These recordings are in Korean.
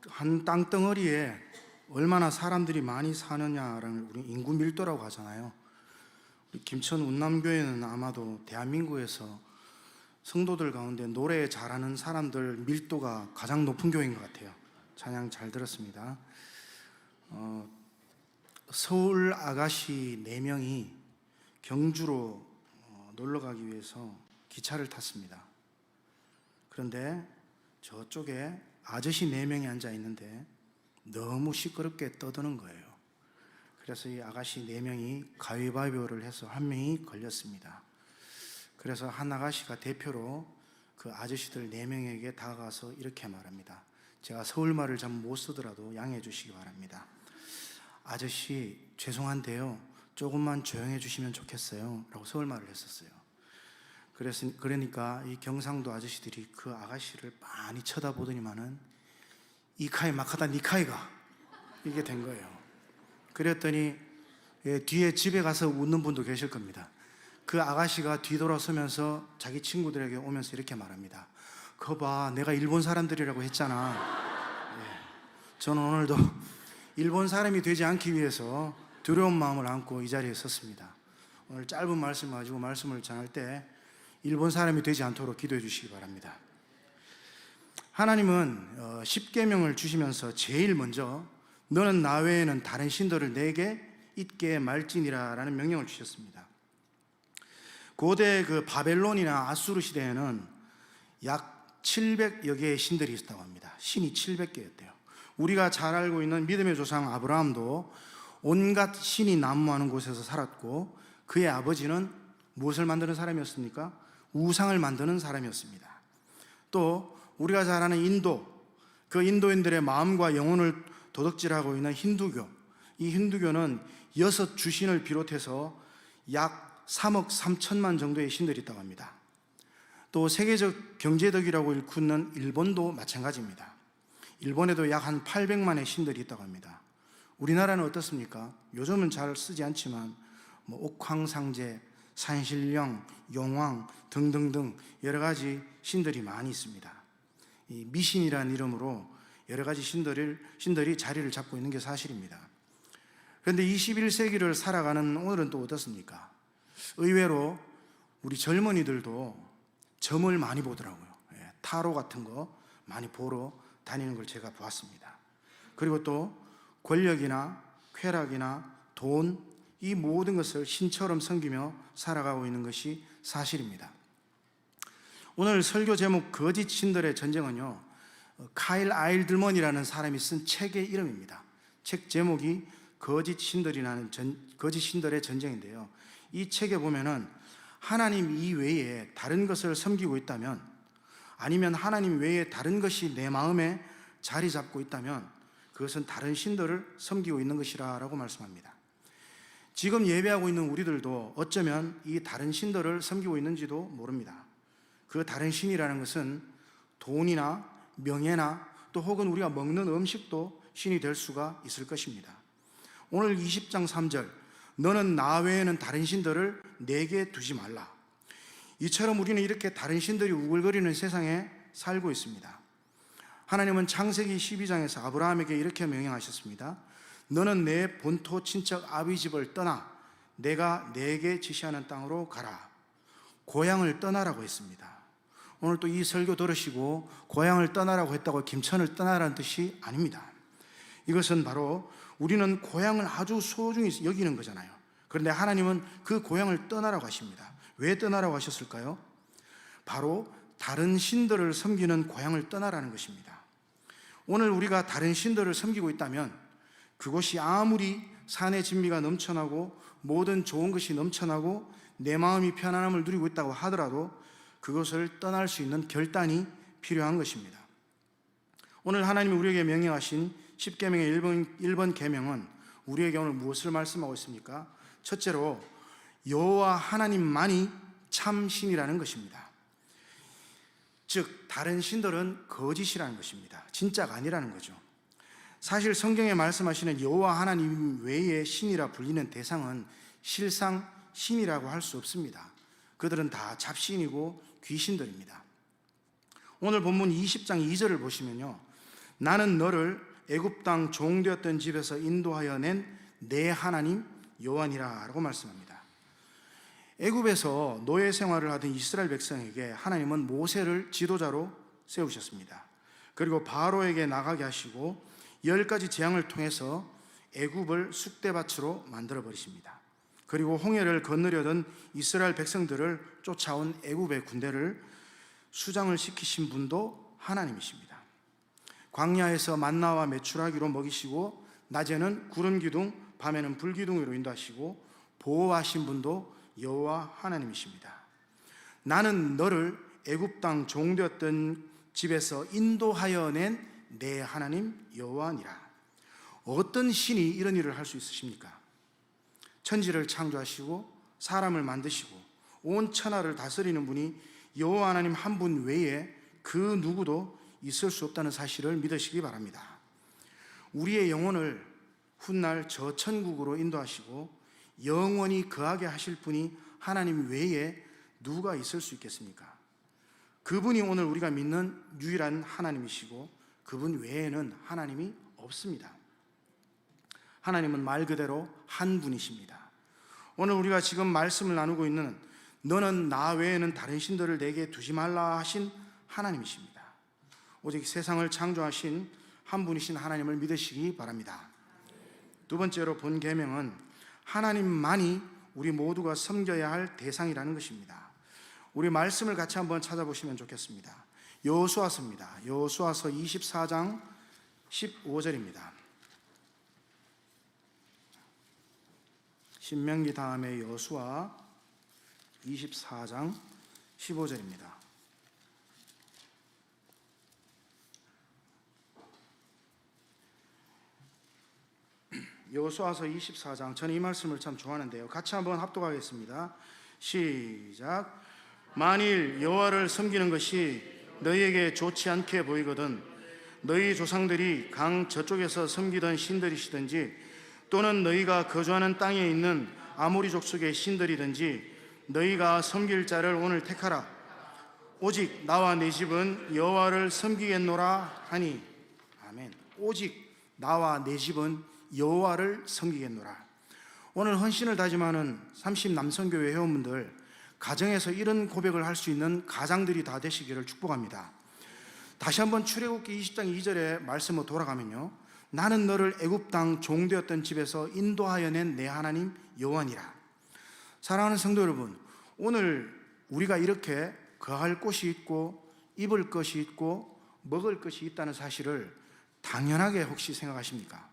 한 땅덩어리에 얼마나 사람들이 많이 사느냐라는 우리 인구 밀도라고 하잖아요. 우리 김천 운남교회는 아마도 대한민국에서 성도들 가운데 노래 잘하는 사람들 밀도가 가장 높은 교회인 것 같아요. 찬양 잘 들었습니다. 서울 아가씨 4명이 경주로 놀러 가기 위해서 기차를 탔습니다. 그런데 저쪽에 아저씨 4명이 앉아 있는데 너무 시끄럽게 떠드는 거예요. 그래서 이 아가씨 4명이 가위바위보를 해서 한 명이 걸렸습니다. 그래서 한 아가씨가 대표로 그 아저씨들 4명에게 다가가서 이렇게 말합니다. 제가 서울말을 잘 못 쓰더라도 양해해 주시기 바랍니다. 아저씨 죄송한데요, 조금만 조용해 주시면 좋겠어요 라고 서울말을 했었어요. 그러니까 이 경상도 아저씨들이 그 아가씨를 많이 쳐다보더니만은 이카이 마카다 니카이가 이게 된 거예요. 그랬더니 뒤에 집에 가서 웃는 분도 계실 겁니다. 그 아가씨가 뒤돌아서면서 자기 친구들에게 오면서 이렇게 말합니다. 그거 봐, 내가 일본 사람들이라고 했잖아. 저는 오늘도 일본 사람이 되지 않기 위해서 두려운 마음을 안고 이 자리에 섰습니다. 오늘 짧은 말씀 가지고 말씀을 전할 때 일본 사람이 되지 않도록 기도해 주시기 바랍니다. 하나님은 십계명을 주시면서 제일 먼저 너는 나 외에는 다른 신들을 내게 있게 말지니라 라는 명령을 주셨습니다. 고대 그 바벨론이나 아수르 시대에는 약 700여 개의 신들이 있었다고 합니다. 신이 700개였대요. 우리가 잘 알고 있는 믿음의 조상 아브라함도 온갖 신이 난무하는 곳에서 살았고, 그의 아버지는 무엇을 만드는 사람이었습니까? 우상을 만드는 사람이었습니다. 또 우리가 잘 아는 인도, 그 인도인들의 마음과 영혼을 도둑질하고 있는 힌두교, 이 힌두교는 6 주신을 비롯해서 약 3억 3천만 정도의 신들이 있다고 합니다. 또 세계적 경제덕이라고 일컫는 일본도 마찬가지입니다. 일본에도 약 한 800만의 신들이 있다고 합니다. 우리나라는 어떻습니까? 요즘은 잘 쓰지 않지만 옥황상제, 산신령, 용왕 등등등 여러 가지 신들이 많이 있습니다. 이 미신이라는 이름으로 여러 가지 신들이 자리를 잡고 있는 게 사실입니다. 그런데 21세기를 살아가는 오늘은 또 어떻습니까? 의외로 우리 젊은이들도 점을 많이 보더라고요. 타로 같은 거 많이 보러 다니는 걸 제가 보았습니다. 그리고 또 권력이나 쾌락이나 돈, 이 모든 것을 신처럼 섬기며 살아가고 있는 것이 사실입니다. 오늘 설교 제목 거짓 신들의 전쟁은요, 카일 아일드먼이라는 사람이 쓴 책의 이름입니다. 책 제목이 거짓 신들의 전쟁인데요, 이 책에 보면은 하나님 이외에 다른 것을 섬기고 있다면, 아니면 하나님 외에 다른 것이 내 마음에 자리 잡고 있다면 그것은 다른 신들을 섬기고 있는 것이라고 말씀합니다. 지금 예배하고 있는 우리들도 어쩌면 이 다른 신들을 섬기고 있는지도 모릅니다. 그 다른 신이라는 것은 돈이나 명예나 또 혹은 우리가 먹는 음식도 신이 될 수가 있을 것입니다. 오늘 20장 3절, 너는 나 외에는 다른 신들을 내게 두지 말라. 이처럼 우리는 이렇게 다른 신들이 우글거리는 세상에 살고 있습니다. 하나님은 창세기 12장에서 아브라함에게 이렇게 명령하셨습니다. 너는 내 본토 친척 아비 집을 떠나 내가 내게 지시하는 땅으로 가라. 고향을 떠나라고 했습니다. 오늘 또 이 설교 들으시고 고향을 떠나라고 했다고 김천을 떠나라는 뜻이 아닙니다. 이것은 바로 우리는 고향을 아주 소중히 여기는 거잖아요. 그런데 하나님은 그 고향을 떠나라고 하십니다. 왜 떠나라고 하셨을까요? 바로 다른 신들을 섬기는 고향을 떠나라는 것입니다. 오늘 우리가 다른 신들을 섬기고 있다면 그곳이 아무리 산의 진미가 넘쳐나고 모든 좋은 것이 넘쳐나고 내 마음이 편안함을 누리고 있다고 하더라도 그것을 떠날 수 있는 결단이 필요한 것입니다. 오늘 하나님이 우리에게 명령하신 10계명의 1번 계명은 우리에게 오늘 무엇을 말씀하고 있습니까? 첫째로 여호와 하나님만이 참 신이라는 것입니다. 즉 다른 신들은 거짓이라는 것입니다. 진짜가 아니라는 거죠. 사실 성경에 말씀하시는 여호와 하나님 외의 신이라 불리는 대상은 실상 신이라고 할 수 없습니다. 그들은 다 잡신이고 귀신들입니다. 오늘 본문 20장 2절을 보시면요, 나는 너를 애굽 땅 종되었던 집에서 인도하여 낸 내 하나님 여호와니라 라고 말씀합니다. 애굽에서 노예 생활을 하던 이스라엘 백성에게 하나님은 모세를 지도자로 세우셨습니다. 그리고 바로에게 나가게 하시고 10가지 재앙을 통해서 애굽을 쑥대밭으로 만들어 버리십니다. 그리고 홍해를 건너려던 이스라엘 백성들을 쫓아온 애굽의 군대를 수장을 시키신 분도 하나님이십니다. 광야에서 만나와 메추라기로 먹이시고 낮에는 구름 기둥, 밤에는 불 기둥으로 인도하시고 보호하신 분도 여호와 하나님이십니다. 나는 너를 애굽 땅 종되었던 집에서 인도하여 낸 내 하나님 여호와니라. 어떤 신이 이런 일을 할 수 있으십니까? 천지를 창조하시고 사람을 만드시고 온 천하를 다스리는 분이 여호와 하나님 한 분 외에 그 누구도 있을 수 없다는 사실을 믿으시기 바랍니다. 우리의 영혼을 훗날 저 천국으로 인도하시고 영원히 거하게 하실 분이 하나님 외에 누가 있을 수 있겠습니까? 그분이 오늘 우리가 믿는 유일한 하나님이시고 그분 외에는 하나님이 없습니다. 하나님은 말 그대로 한 분이십니다. 오늘 우리가 지금 말씀을 나누고 있는 너는 나 외에는 다른 신들을 내게 두지 말라 하신 하나님이십니다. 오직 세상을 창조하신 한 분이신 하나님을 믿으시기 바랍니다. 두 번째로 본 계명은 하나님만이 우리 모두가 섬겨야 할 대상이라는 것입니다. 우리 말씀을 같이 한번 찾아보시면 좋겠습니다. 여호수아서입니다. 여호수아서 24장 15절입니다. 신명기 다음에 여호수아 24장 15절입니다. 여호수아서 24장, 저는 이 말씀을 참 좋아하는데요. 같이 한번 합독하겠습니다. 시작. 만일 여호와를 섬기는 것이 너희에게 좋지 않게 보이거든 너희 조상들이 강 저쪽에서 섬기던 신들이시든지 또는 너희가 거주하는 땅에 있는 아모리 족속의 신들이든지 너희가 섬길 자를 오늘 택하라. 오직 나와 내 집은 여호와를 섬기겠노라 하니. 아멘. 오직 나와 내 집은 여호와를 섬기겠노라. 오늘 헌신을 다짐하는 30 남성교회 회원분들, 가정에서 이런 고백을 할 수 있는 가장들이 다 되시기를 축복합니다. 다시 한번 출애굽기 20장 2절의 말씀으로 돌아가면요, 나는 너를 애굽 땅 종되었던 집에서 인도하여 낸 내 하나님 여호와니라. 사랑하는 성도 여러분, 오늘 우리가 이렇게 거할 곳이 있고 입을 것이 있고 먹을 것이 있다는 사실을 당연하게 혹시 생각하십니까?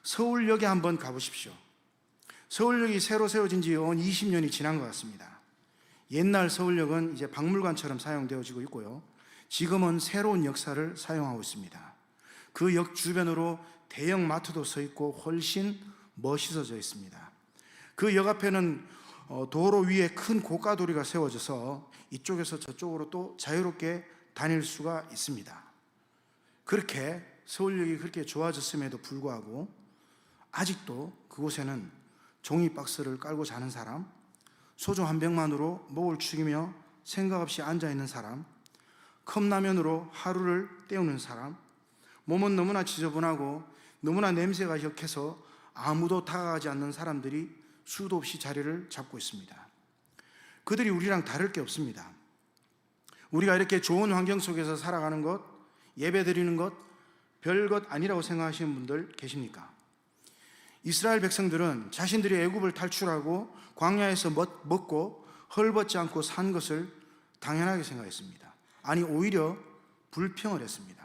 서울역에 한번 가보십시오. 서울역이 새로 세워진 지 20년이 지난 것 같습니다. 옛날 서울역은 이제 박물관처럼 사용되어지고 있고요, 지금은 새로운 역사를 사용하고 있습니다. 그 역 주변으로 대형 마트도 서 있고 훨씬 멋있어져 있습니다. 그 역 앞에는 도로 위에 큰 고가도리가 세워져서 이쪽에서 저쪽으로 또 자유롭게 다닐 수가 있습니다. 그렇게 서울역이 그렇게 좋아졌음에도 불구하고 아직도 그곳에는 종이 박스를 깔고 자는 사람, 소주 한 병만으로 목을 축이며 생각 없이 앉아있는 사람, 컵라면으로 하루를 때우는 사람, 몸은 너무나 지저분하고 너무나 냄새가 역해서 아무도 다가가지 않는 사람들이 수도 없이 자리를 잡고 있습니다. 그들이 우리랑 다를 게 없습니다. 우리가 이렇게 좋은 환경 속에서 살아가는 것, 예배 드리는 것, 별것 아니라고 생각하시는 분들 계십니까? 이스라엘 백성들은 자신들이 애굽을 탈출하고 광야에서 먹고 헐벗지 않고 산 것을 당연하게 생각했습니다. 아니, 오히려 불평을 했습니다.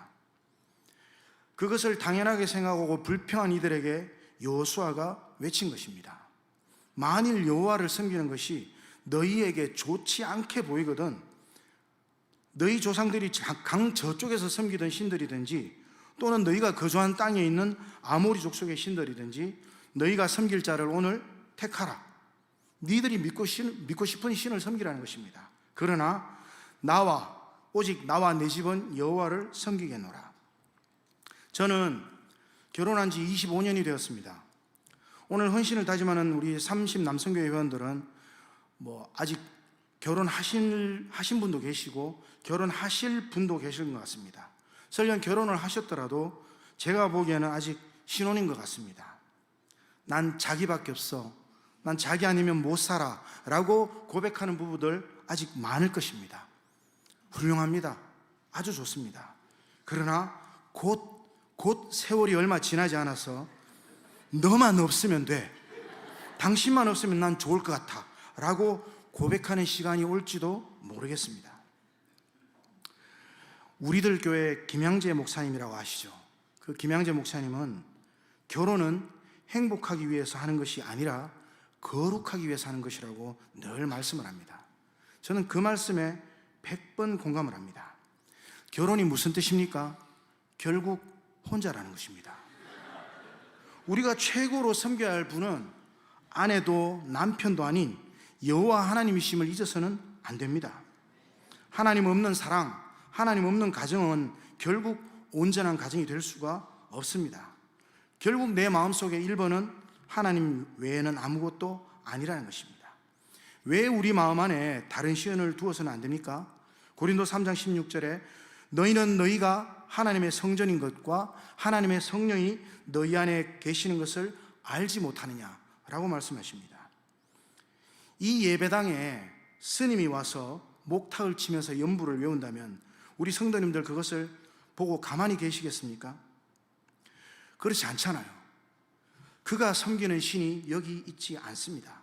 그것을 당연하게 생각하고 불평한 이들에게 여호수아가 외친 것입니다. 만일 여호와를 섬기는 것이 너희에게 좋지 않게 보이거든 너희 조상들이 강 저쪽에서 섬기던 신들이든지 또는 너희가 거주한 땅에 있는 아모리 족속의 신들이든지 너희가 섬길 자를 오늘 택하라. 너희들이 믿고 싶은 신을 섬기라는 것입니다. 그러나 오직 나와 내 집은 여호와를 섬기겠노라. 저는 결혼한 지 25년이 되었습니다. 오늘 헌신을 다짐하는 우리 30 남성교회 회원들은 아직 결혼하신 분도 계시고 결혼하실 분도 계실 것 같습니다. 설령 결혼을 하셨더라도 제가 보기에는 아직 신혼인 것 같습니다. 난 자기밖에 없어, 난 자기 아니면 못 살아 라고 고백하는 부부들 아직 많을 것입니다. 훌륭합니다. 아주 좋습니다. 그러나 곧 세월이 얼마 지나지 않아서 너만 없으면 돼, 당신만 없으면 난 좋을 것 같아 라고 고백하는 시간이 올지도 모르겠습니다. 우리들 교회 김양재 목사님이라고 아시죠? 그 김양재 목사님은 결혼은 행복하기 위해서 하는 것이 아니라 거룩하기 위해서 하는 것이라고 늘 말씀을 합니다. 저는 그 말씀에 100번 공감을 합니다. 결혼이 무슨 뜻입니까? 결국 혼자라는 것입니다. 우리가 최고로 섬겨야 할 분은 아내도 남편도 아닌 여호와 하나님이심을 잊어서는 안 됩니다. 하나님 없는 사랑, 하나님 없는 가정은 결국 온전한 가정이 될 수가 없습니다. 결국 내 마음속의 1번은 하나님 외에는 아무것도 아니라는 것입니다. 왜 우리 마음 안에 다른 시연을 두어서는 안 됩니까? 고린도 3장 16절에 너희는 너희가 하나님의 성전인 것과 하나님의 성령이 너희 안에 계시는 것을 알지 못하느냐라고 말씀하십니다. 이 예배당에 스님이 와서 목탁을 치면서 연부를 외운다면 우리 성도님들 그것을 보고 가만히 계시겠습니까? 그렇지 않잖아요. 그가 섬기는 신이 여기 있지 않습니다.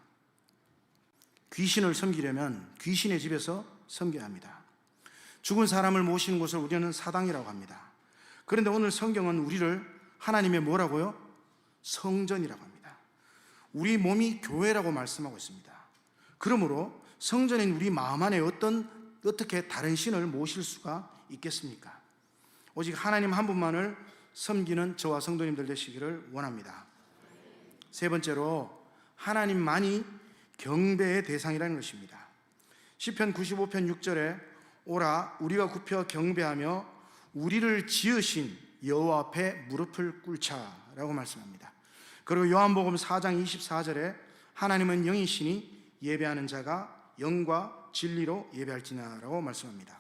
귀신을 섬기려면 귀신의 집에서 섬겨야 합니다. 죽은 사람을 모시는 곳을 우리는 사당이라고 합니다. 그런데 오늘 성경은 우리를 하나님의 뭐라고요? 성전이라고 합니다. 우리 몸이 교회라고 말씀하고 있습니다. 그러므로 성전인 우리 마음 안에 어떻게 다른 신을 모실 수가 있겠습니까? 오직 하나님 한 분만을 섬기는 저와 성도님들 되시기를 원합니다. 세 번째로 하나님만이 경배의 대상이라는 것입니다. 시편 95편 6절에 오라 우리가 굽혀 경배하며 우리를 지으신 여호와 앞에 무릎을 꿇자라고 말씀합니다. 그리고 요한복음 4장 24절에 하나님은 영이시니 예배하는 자가 영과 진리로 예배할지니라고 말씀합니다.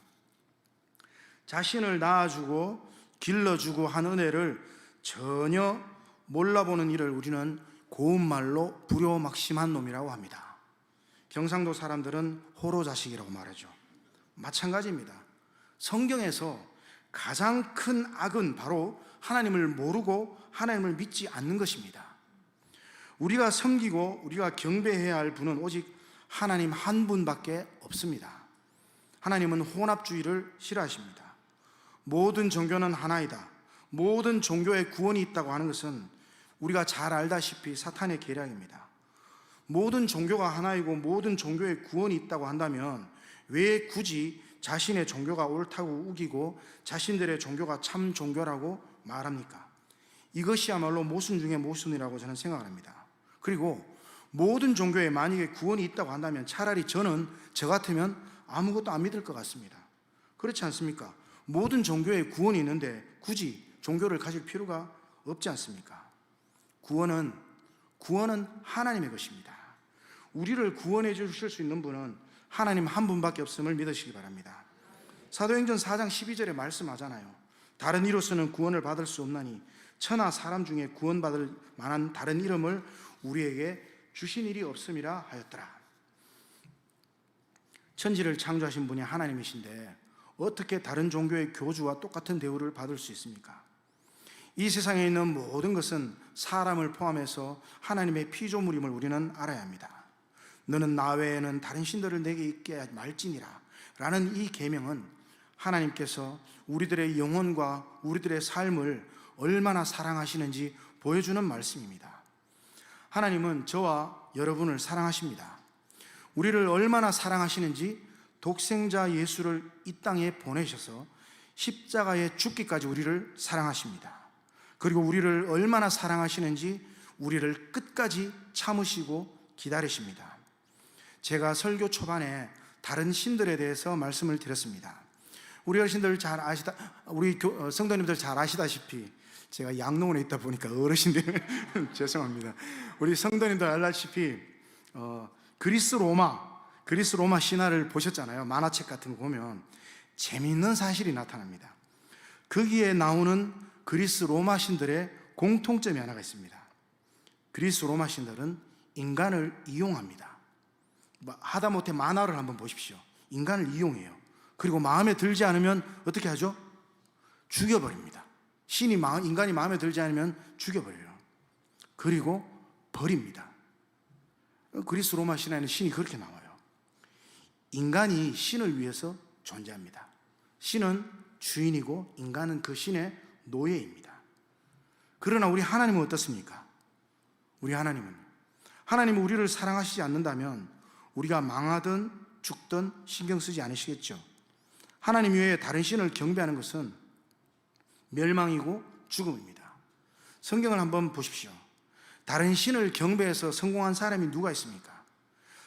자신을 낳아주고 길러주고 한 은혜를 전혀 몰라보는 이를 우리는 고운 말로 불효막심한 놈이라고 합니다. 경상도 사람들은 호로자식이라고 말하죠. 마찬가지입니다. 성경에서 가장 큰 악은 바로 하나님을 모르고 하나님을 믿지 않는 것입니다. 우리가 섬기고 우리가 경배해야 할 분은 오직 하나님 한 분밖에 없습니다. 하나님은 혼합주의를 싫어하십니다. 모든 종교는 하나이다, 모든 종교에 구원이 있다고 하는 것은 우리가 잘 알다시피 사탄의 계략입니다. 모든 종교가 하나이고 모든 종교에 구원이 있다고 한다면 왜 굳이 자신의 종교가 옳다고 우기고 자신들의 종교가 참 종교라고 말합니까? 이것이야말로 모순 중에 모순이라고 저는 생각합니다. 그리고 모든 종교에 만약에 구원이 있다고 한다면 차라리 저 같으면 아무것도 안 믿을 것 같습니다. 그렇지 않습니까? 모든 종교에 구원이 있는데 굳이 종교를 가질 필요가 없지 않습니까? 구원은 하나님의 것입니다. 우리를 구원해 주실 수 있는 분은 하나님 한 분밖에 없음을 믿으시기 바랍니다. 사도행전 4장 12절에 말씀하잖아요. 다른 이로서는 구원을 받을 수 없나니 천하 사람 중에 구원받을 만한 다른 이름을 우리에게 주신 일이 없음이라 하였더라. 천지를 창조하신 분이 하나님이신데 어떻게 다른 종교의 교주와 똑같은 대우를 받을 수 있습니까? 이 세상에 있는 모든 것은 사람을 포함해서 하나님의 피조물임을 우리는 알아야 합니다. 너는 나 외에는 다른 신들을 내게 있게 말지니라 라는 이 계명은 하나님께서 우리들의 영혼과 우리들의 삶을 얼마나 사랑하시는지 보여주는 말씀입니다. 하나님은 저와 여러분을 사랑하십니다. 우리를 얼마나 사랑하시는지 독생자 예수를 이 땅에 보내셔서 십자가에 죽기까지 우리를 사랑하십니다. 그리고 우리를 얼마나 사랑하시는지 우리를 끝까지 참으시고 기다리십니다. 제가 설교 초반에 다른 신들에 대해서 말씀을 드렸습니다. 우리 어르신들 우리 성도님들 잘 아시다시피 제가 양로원에 있다 보니까 어르신들 죄송합니다. 우리 성도님들 알다시피 그리스 로마 신화를 보셨잖아요. 만화책 같은 거 보면 재미있는 사실이 나타납니다. 거기에 나오는 그리스 로마 신들의 공통점이 하나가 있습니다. 그리스 로마 신들은 인간을 이용합니다. 하다못해 만화를 한번 보십시오. 인간을 이용해요. 그리고 마음에 들지 않으면 어떻게 하죠? 죽여버립니다. 인간이 마음에 들지 않으면 죽여버려요. 그리고 버립니다. 그리스 로마 신화에는 신이 그렇게 나와요. 인간이 신을 위해서 존재합니다. 신은 주인이고 인간은 그 신의 노예입니다. 그러나 우리 하나님은 어떻습니까? 하나님은 우리를 사랑하시지 않는다면 우리가 망하든 죽든 신경 쓰지 않으시겠죠. 하나님 외에 다른 신을 경배하는 것은 멸망이고 죽음입니다. 성경을 한번 보십시오. 다른 신을 경배해서 성공한 사람이 누가 있습니까?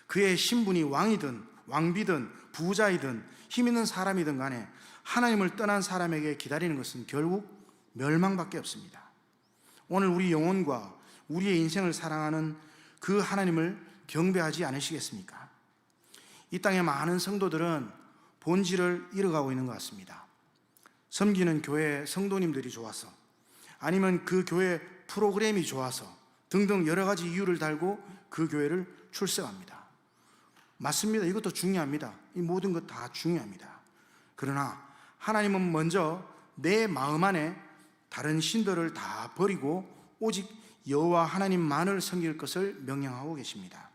그의 신분이 왕이든 왕비든 부자이든 힘 있는 사람이든 간에 하나님을 떠난 사람에게 기다리는 것은 결국 멸망밖에 없습니다. 오늘 우리 영혼과 우리의 인생을 사랑하는 그 하나님을 경배하지 않으시겠습니까? 이 땅의 많은 성도들은 본질을 잃어가고 있는 것 같습니다. 섬기는 교회 성도님들이 좋아서, 아니면 그 교회 프로그램이 좋아서 등등 여러 가지 이유를 달고 그 교회를 출석합니다. 맞습니다. 이것도 중요합니다. 이 모든 것 다 중요합니다. 그러나 하나님은 먼저 내 마음 안에 다른 신들을 다 버리고 오직 여호와 하나님만을 섬길 것을 명령하고 계십니다.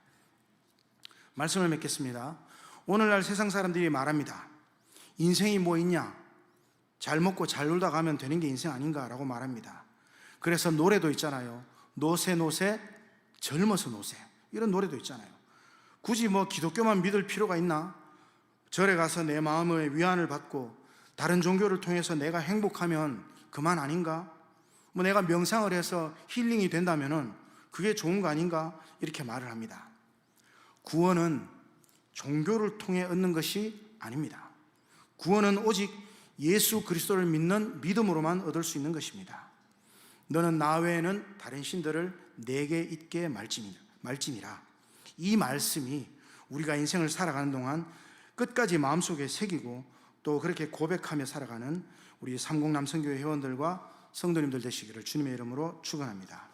말씀을 맺겠습니다. 오늘날 세상 사람들이 말합니다. 인생이 뭐 있냐? 잘 먹고 잘 놀다 가면 되는 게 인생 아닌가라고 말합니다. 그래서 노래도 있잖아요. 노세 노세 젊어서 노세, 이런 노래도 있잖아요. 굳이 뭐 기독교만 믿을 필요가 있나? 절에 가서 내 마음의 위안을 받고 다른 종교를 통해서 내가 행복하면 그만 아닌가? 뭐 내가 명상을 해서 힐링이 된다면은 그게 좋은 거 아닌가? 이렇게 말을 합니다. 구원은 종교를 통해 얻는 것이 아닙니다. 구원은 오직 예수 그리스도를 믿는 믿음으로만 얻을 수 있는 것입니다. 너는 나 외에는 다른 신들을 내게 있게 말지니라. 이 말씀이 우리가 인생을 살아가는 동안 끝까지 마음속에 새기고 또 그렇게 고백하며 살아가는 우리 삼공남성교회 회원들과 성도님들 되시기를 주님의 이름으로 축원합니다.